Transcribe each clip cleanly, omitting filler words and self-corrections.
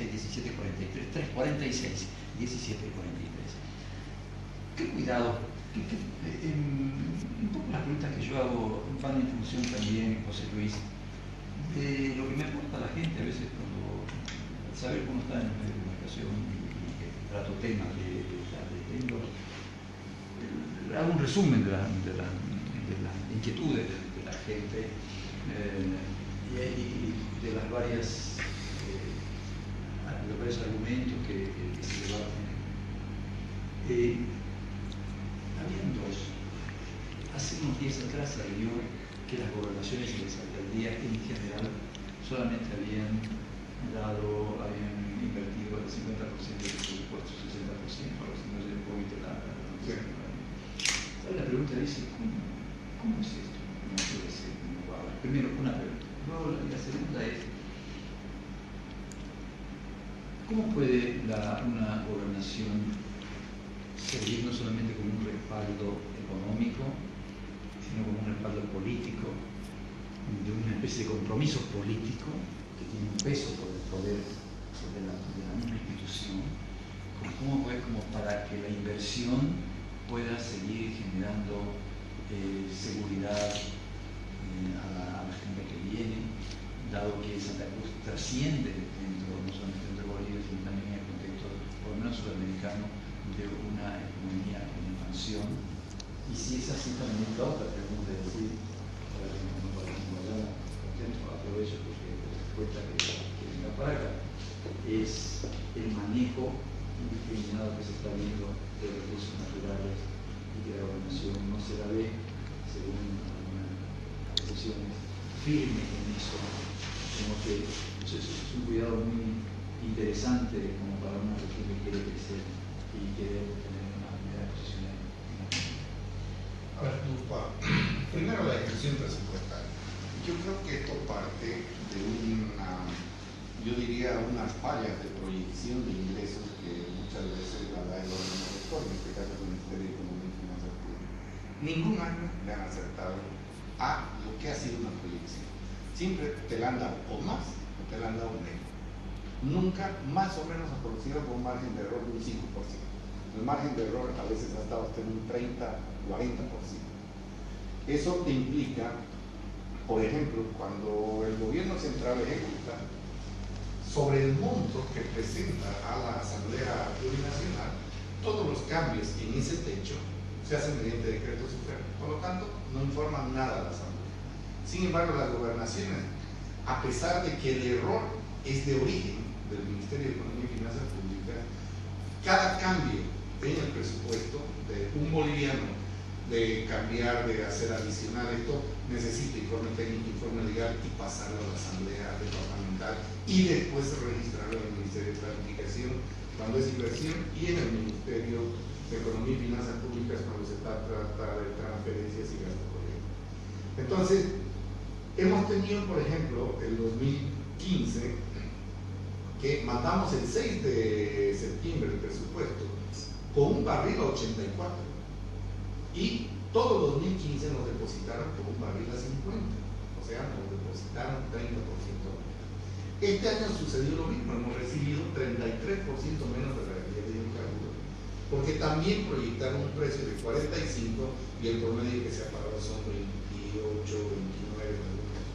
1743, 346, 1743. ¿Qué cuidado? Un poco las preguntas que yo hago van en función también, José Luis, de lo que me aporta la gente a veces cuando saber cómo está en los medios de comunicación y que trato temas de índole. Hago un resumen de las inquietudes de la gente y de los varios argumentos que se debaten. Habían dos. Hace unos días atrás salió que las gobernaciones y las alcaldías en general solamente habían invertido el 50% de sus presupuestos, 60%, ahora si no sé un poquito la noticia. La pregunta dice, ¿cómo es esto? ¿Cómo puede ser? Primero, una pregunta. Luego, la segunda es, ¿cómo puede una gobernación servir no solamente como un respaldo económico, sino como un respaldo político, de una especie de compromiso político que tiene un peso por el poder de la misma institución? ¿Cómo puede, como para que la inversión pueda seguir generando seguridad a la gente que viene, dado que Santa Cruz trasciende no solamente dentro de Bolivia, sino también en el contexto, por lo menos sudamericano, de una economía en expansión? Y si es así, también la otra pregunta es decir, para que no vayamos contentos, aprovecho porque la respuesta que venga para acá es el manejo indiscriminado que se está viendo de recursos naturales y que la gobernación no se la ve, según algunas posiciones firmes en eso, como que es un cuidado muy interesante como para una región que quiere crecer y quiere tener una primera posición en la región. A ver, primero la ejecución presupuestaria. Yo creo que esto parte de yo diría, unas fallas de proyección de ingresos que muchas veces la da el órgano rector, en este caso el Ministerio de Economía y Finanzas Públicas. Ningún año le han acertado a lo que ha sido una proyección. Siempre te la han dado o más o te la han dado menos. Nunca más o menos aproximado con un margen de error de un 5%. El margen de error a veces ha estado hasta en un 30-40%. Eso te implica, por ejemplo, cuando el gobierno central ejecuta, sobre el monto que presenta a la Asamblea Plurinacional, todos los cambios en ese techo se hacen mediante decreto supremo. Por lo tanto, no informan nada a la Asamblea. Sin embargo, las gobernaciones, a pesar de que el error es de origen del Ministerio de Economía y Finanzas Públicas, cada cambio en el presupuesto de un boliviano, de cambiar, de hacer adicional esto, necesita informe técnico, informe legal y pasarlo a la Asamblea Departamental y después registrarlo en el Ministerio de Planificación cuando es inversión y en el Ministerio de Economía y Finanzas Públicas cuando se trata de transferencias y gasto corriente. Entonces, hemos tenido, por ejemplo, el 2015, que mandamos el 6 de septiembre el presupuesto con un barril a 84. Y todo 2015 nos depositaron con un barril a 50, o sea, nos depositaron 30% menos. Este año sucedió lo mismo, hemos recibido 33% menos de regalías de hidrocarburos, porque también proyectaron un precio de 45 y el promedio que se ha pagado son 28, 29 en algunos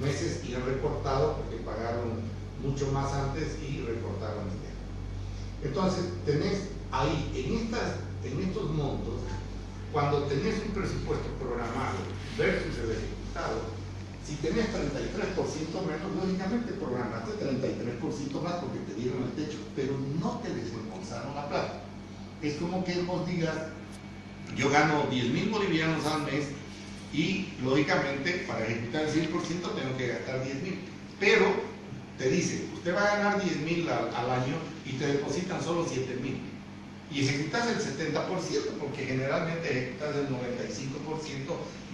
meses y han recortado porque pagaron mucho más antes y recortaron este año. Entonces, tenés ahí, en estos montos, cuando tenés un presupuesto programado versus el ejecutado, si tenés 33% menos, lógicamente programaste 33% más porque te dieron el techo, pero no te desembolsaron la plata. Es como que vos digas, yo gano 10.000 bolivianos al mes y lógicamente para ejecutar el 100% tengo que gastar 10.000, pero te dice, usted va a ganar 10.000 al año y te depositan solo 7.000. Y ejecutas el 70%, porque generalmente ejecutas el 95%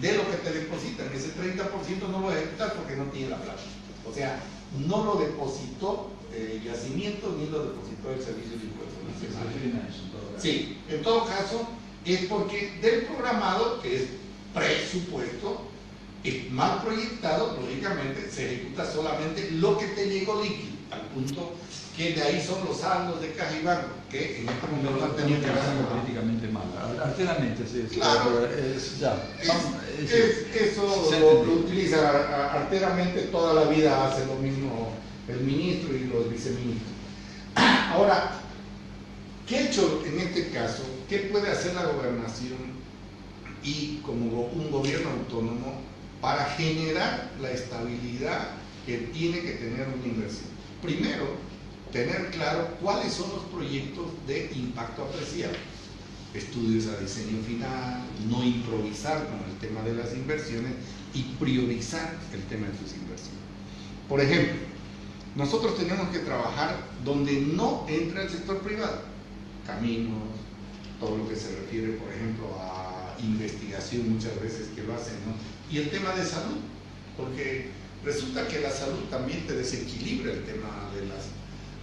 de lo que te depositan. Ese 30% no lo ejecutas porque no tiene la plata. O sea, no lo depositó el yacimiento ni lo depositó el Servicio de Impuestos Nacionales. Sí, en todo caso, es porque del programado, que es presupuesto, es mal proyectado, lógicamente se ejecuta solamente lo que te llegó líquido. al punto que de ahí son los saldos de caja y banco, que en este momento No han tenido que pensando hacer políticamente mal. Arteramente, sí. Claro. Eso lo utiliza arteramente, toda la vida hace lo mismo el ministro y los viceministros. Ahora, ¿qué ha hecho en este caso? ¿Qué puede hacer la gobernación y como un gobierno autónomo para generar la estabilidad que tiene que tener una inversión? Primero, tener claro cuáles son los proyectos de impacto apreciable, estudios a diseño final, no improvisar con el tema de las inversiones y priorizar el tema de sus inversiones. Por ejemplo, nosotros tenemos que trabajar donde no entra el sector privado, caminos, todo lo que se refiere, por ejemplo, a investigación muchas veces que lo hacen, ¿no? Y el tema de salud, porque resulta que la salud también te desequilibra el tema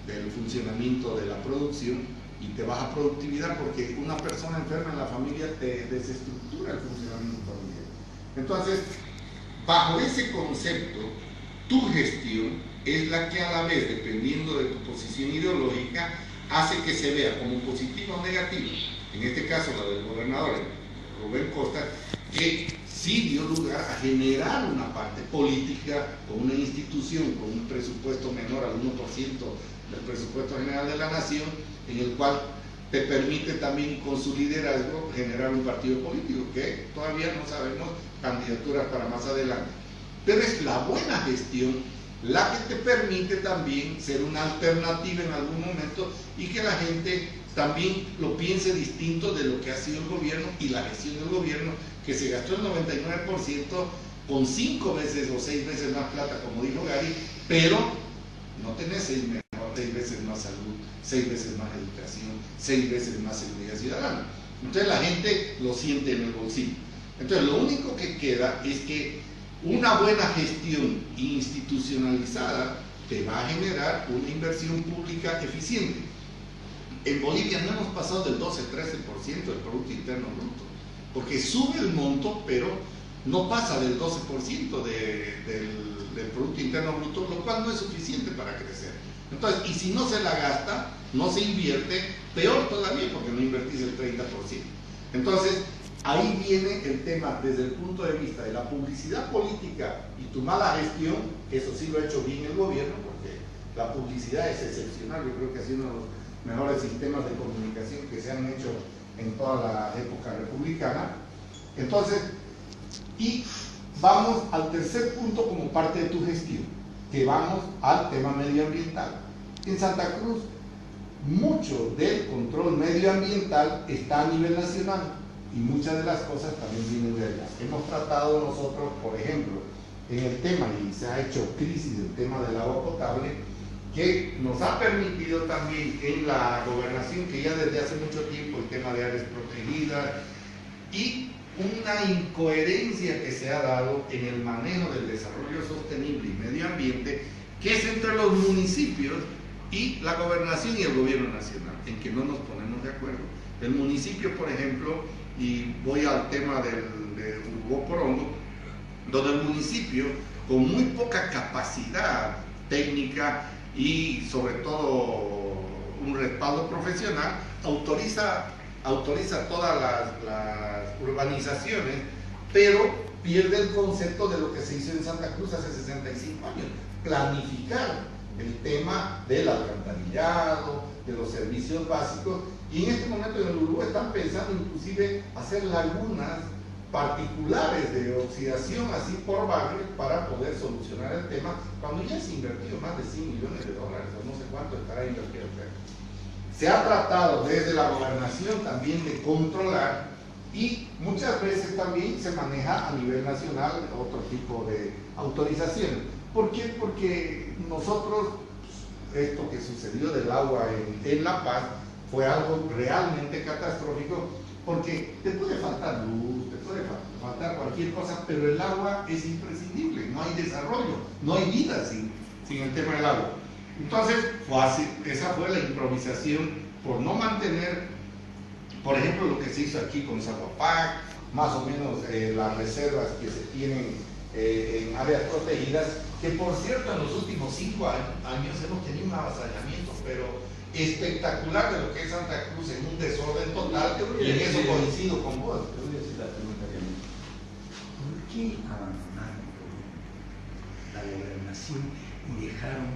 del funcionamiento de la producción y te baja productividad porque una persona enferma en la familia te desestructura el funcionamiento familiar. Entonces, bajo ese concepto, tu gestión es la que a la vez, dependiendo de tu posición ideológica, hace que se vea como positivo o negativo. En este caso, la del gobernador Rubén Costa, que sí dio lugar a generar una parte política con una institución, con un presupuesto menor al 1% del presupuesto general de la nación, en el cual te permite también con su liderazgo generar un partido político, que todavía no sabemos candidaturas para más adelante. Pero es la buena gestión la que te permite también ser una alternativa en algún momento y que la gente también lo piense distinto de lo que ha sido el gobierno y la gestión del gobierno, que se gastó el 99% con 5 veces o 6 veces más plata, como dijo Gary, pero no tenés 6 veces más salud, 6 veces más educación, 6 veces más seguridad ciudadana. Entonces la gente lo siente en el bolsillo. Entonces lo único que queda es que una buena gestión institucionalizada te va a generar una inversión pública eficiente. En Bolivia no hemos pasado del 12-13% del Producto Interno Bruto, porque sube el monto, pero no pasa del 12% del Producto Interno Bruto, lo cual no es suficiente para crecer. Entonces, y si no se la gasta, no se invierte, peor todavía, porque no invertís el 30%. Entonces, ahí viene el tema desde el punto de vista de la publicidad política y tu mala gestión, que eso sí lo ha hecho bien el gobierno, porque la publicidad es excepcional, yo creo que ha sido uno de los mejores sistemas de comunicación que se han hecho en toda la época republicana. Entonces, y vamos al tercer punto como parte de tu gestión, que vamos al tema medioambiental. En Santa Cruz, mucho del control medioambiental está a nivel nacional y muchas de las cosas también vienen de allá. Hemos tratado nosotros, por ejemplo, en el tema, y se ha hecho crisis del tema del agua potable, que nos ha permitido también en la gobernación, que ya desde hace mucho tiempo el tema de áreas protegidas y una incoherencia que se ha dado en el manejo del desarrollo sostenible y medio ambiente, que es entre los municipios y la gobernación y el gobierno nacional, en que no nos ponemos de acuerdo. El municipio, por ejemplo, y voy al tema de Hugo Porongo, donde el municipio, con muy poca capacidad técnica y sobre todo un respaldo profesional, autoriza todas las urbanizaciones, pero pierde el concepto de lo que se hizo en Santa Cruz hace 65 años, planificar el tema del alcantarillado, de los servicios básicos, y en este momento en el Uruguay están pensando inclusive hacer lagunas particulares de oxidación así por barrio para poder solucionar el tema, cuando ya se invertido más de $100 millones, o no sé cuánto estará invertido. Se ha tratado desde la gobernación también de controlar, y muchas veces también se maneja a nivel nacional otro tipo de autorizaciones. ¿Por qué? Porque nosotros, esto que sucedió del agua en La Paz fue algo realmente catastrófico, porque te puede faltar luz, te puede faltar cualquier cosa, pero el agua es imprescindible, no hay desarrollo, no hay vida sin el tema del agua. Entonces, esa fue la improvisación por no mantener, por ejemplo, lo que se hizo aquí con Zaguapac, más o menos las reservas que se tienen en áreas protegidas, que por cierto en los últimos 5 años hemos tenido un avasallamiento, pero espectacular de lo que es Santa Cruz, en un desorden total, y en eso coincido con vos. Te voy a decir la pregunta que me... ¿Por qué abandonaron la gobernación y dejaron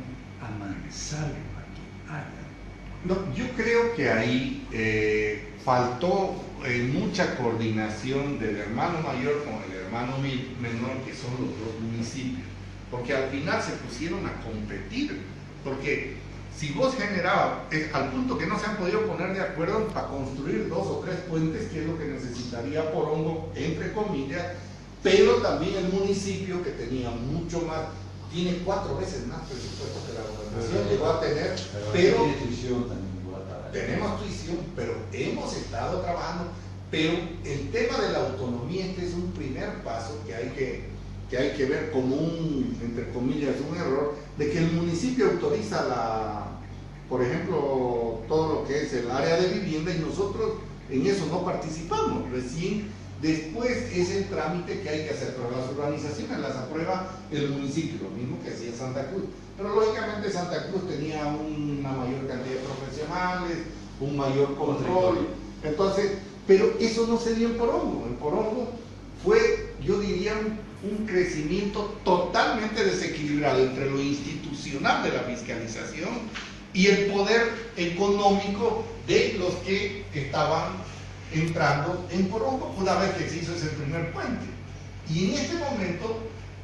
a Mansalva que haga? No, yo creo que ahí faltó mucha coordinación del hermano mayor con el hermano menor, que son los dos municipios, porque al final se pusieron a competir, porque si vos generabas, al punto que no se han podido poner de acuerdo para construir 2 o 3 puentes, que es lo que necesitaría Porongo, entre comillas, pero también el municipio, que tenía mucho más, tiene 4 veces más presupuesto que la gobernación llegó a tener, pero tiene tuición también, tenemos tuición, pero hemos estado trabajando, pero el tema de la autonomía, este es un primer paso que hay que ver como un, entre comillas, un error, de que el municipio autoriza por ejemplo, todo lo que es el área de vivienda, y nosotros en eso no participamos. Recién después es el trámite que hay que hacer, pero las urbanizaciones las aprueba el municipio, lo mismo que hacía Santa Cruz. Pero lógicamente Santa Cruz tenía una mayor cantidad de profesionales, un mayor control, entonces, pero eso no se dio en Porongo. En Porongo fue, yo diría, un crecimiento totalmente desequilibrado entre lo institucional de la fiscalización y el poder económico de los que estaban entrando en Porongo una vez que se hizo ese primer puente. Y en este momento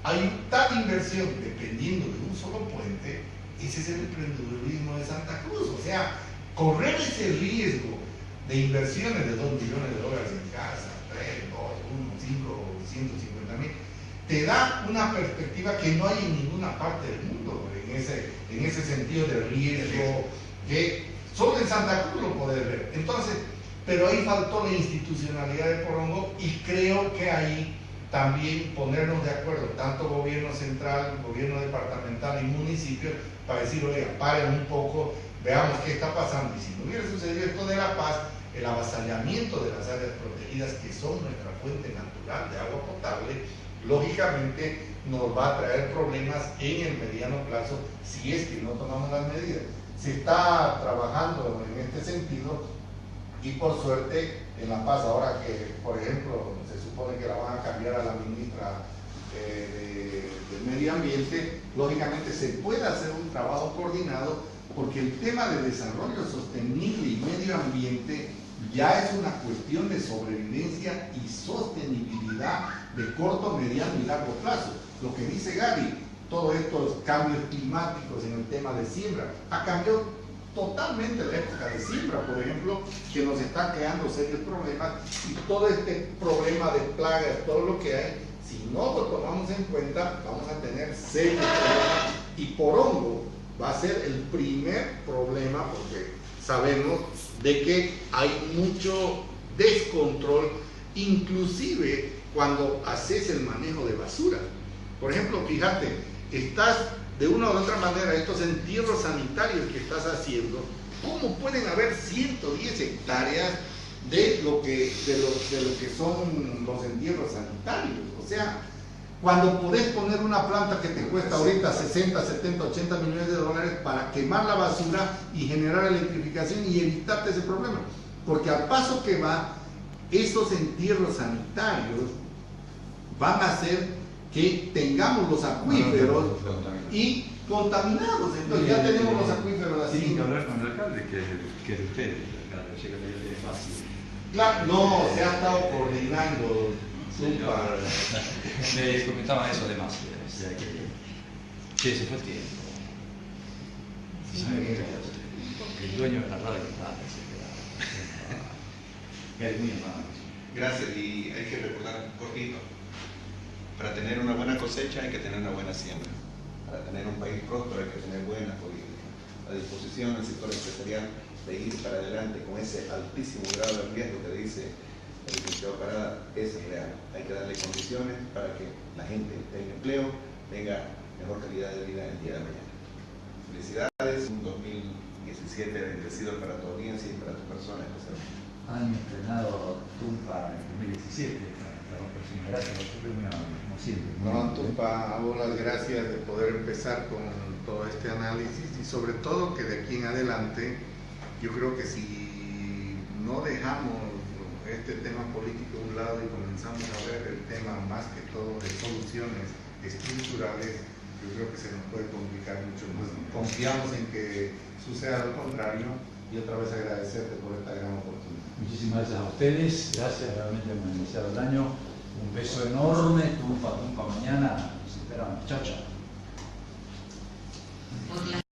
hay tal inversión, dependiendo de un solo puente, ese es el emprendedurismo de Santa Cruz. O sea, correr ese riesgo de inversiones de $2 millones en casa, 3, 2, 1, 5, 150,000, te da una perspectiva que no hay en ninguna parte del mundo, en ese sentido de riesgo, que solo en Santa Cruz lo podés ver. Entonces, pero ahí faltó la institucionalidad de Porongo, y creo que ahí también ponernos de acuerdo, tanto gobierno central, gobierno departamental y municipios, para decir, oiga, paren un poco, veamos qué está pasando. Y si no hubiera sucedido esto de La Paz, el avasallamiento de las áreas protegidas, que son nuestra fuente natural de agua potable, lógicamente nos va a traer problemas en el mediano plazo si es que no tomamos las medidas. Se está trabajando en este sentido, y por suerte en La Paz, ahora que, por ejemplo, se supone que la van a cambiar a la ministra de Medio Ambiente, lógicamente se puede hacer un trabajo coordinado, porque el tema de desarrollo sostenible y medio ambiente ya es una cuestión de sobrevivencia y sostenibilidad de corto, mediano y largo plazo. Lo que dice Gaby, todos estos cambios climáticos en el tema de siembra, ha cambiado totalmente la época de siembra, por ejemplo, que nos está creando serios problemas, y todo este problema de plagas, todo lo que hay, si no lo tomamos en cuenta, vamos a tener serios problemas, y Porongo va a ser el primer problema, porque sabemos de que hay mucho descontrol, inclusive cuando haces el manejo de basura. Por ejemplo, fíjate, estás de una u otra manera, estos entierros sanitarios que estás haciendo, ¿cómo pueden haber 110 hectáreas de lo que son los entierros sanitarios? O sea, cuando podés poner una planta que te cuesta ahorita 60, 70, 80 millones de dólares para quemar la basura y generar electrificación y evitarte ese problema. Porque al paso que va, esos entierros sanitarios van a hacer que tengamos los acuíferos y contaminados. Entonces ya tenemos los acuíferos así. Tienen que hablar con el alcalde, que es de ustedes, el alcalde, llega a leer fácil. Claro, no, se ha estado coordinando. Me comentaban eso además. Sí, se fue el tiempo. El dueño de la radio es muy amable. Gracias, y hay que recordar cortito. Para tener una buena cosecha hay que tener una buena siembra. Para tener un país próspero hay que tener buenas políticas. La disposición del sector empresarial de ir para adelante con ese altísimo grado de riesgo que dice el licenciado Parada es real. Hay que darle condiciones para que la gente tenga empleo, tenga mejor calidad de vida el día de mañana. Felicidades, un 2017 bendecido para tu audiencia y para tu persona especialmente. Han entrenado Tumpa en 2017 para las personas. Gracias, doctor, muy amable, como siempre. No, Tupa, hago las gracias de poder empezar con todo este análisis y sobre todo que de aquí en adelante yo creo que si no dejamos este tema político a un lado y comenzamos a ver el tema más que todo de soluciones estructurales, yo creo que se nos puede complicar mucho más. Confiamos en que suceda lo contrario y otra vez agradecerte por esta gran oportunidad. Muchísimas gracias a ustedes, gracias, realmente hemos iniciado el año. Un beso enorme, tumpa mañana, nos esperamos. Chao, chao.